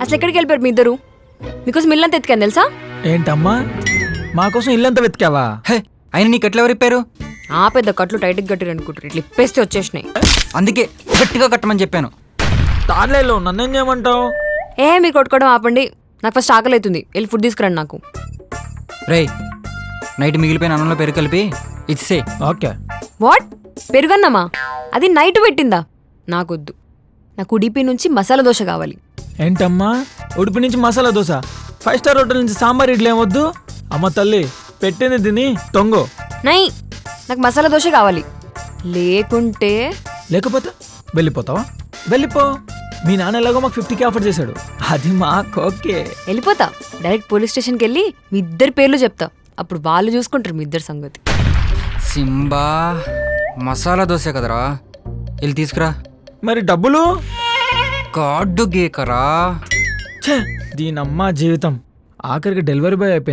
అసలు ఎక్కడికి వెళ్ళిపోయారు మీ ఇద్దరు? మీకోసం ఇల్లంతా ఎత్తుకాను తెలుసా? ఏంటమ్మా మా కోసం ఇల్లంతా వెతికావా? హే, అయినా నీకు ఎట్లా ఎవరు ఇప్పారు? ఆ పెద్ద కట్లు టైట్కి కట్టిరు అనుకుంటారు, ఇట్లా ఇప్పేస్తే వచ్చేసినాయి. అందుకే గట్టిగా కట్టమని చెప్పాను. తాళ్ళలో నన్నేం చేయమంటావు? మీరు కొట్టుకోవడం ఆపండి, నాకు ఫస్ట్ ఆకలి అవుతుంది. వెళ్ళి ఫుడ్ తీసుకురండి నాకు. రేయ్, నైట్ మిగిలిపోయిన అన్నంలో పెరుగు కలిపి ఇచ్చే. ఓకే. వాట్? పెరుగన్నమా? అది నైట్ పెట్టిందా? నాకొద్దు. నాకు ఉడిపి నుంచి మసాలా దోశ కావాలి. ఏంటమ్మా ఉడిపి నుంచి మసాలా దోశ, 5 స్టార్ హోటల్ నుంచి సాంబార్ ఇడ్లీ ఏమొద్దు? అమ్మ తల్లి పెట్టింది తిని తొంగో. నై, నాకు మసాలా దోశ కావాలి. లేకుంటే లేకపోతే వెళ్ళిపోతావా? వెళ్ళిపో. మీ నాన్న ఎలాగో మాకు 50K ఆఫర్ చేశాడు, అది మాకు ఓకే. వెళ్ళిపోతా. డైరెక్ట్ పోలీస్ స్టేషన్కి వెళ్ళి మీ ఇద్దరు పేర్లు చెప్తా. అప్పుడు వాళ్ళు చూసుకుంటారు మీ ఇద్దరు సంగతి. సింబా, మసాలా దోశ కదరా, వెళ్ళి తీసుకురా. మరి డబ్బులు? కార్డు గీకరా. ఛే, దీనమ్మ జీవితం ఆఖరికి డెలివరీ బాయ్ అయిపోయింది.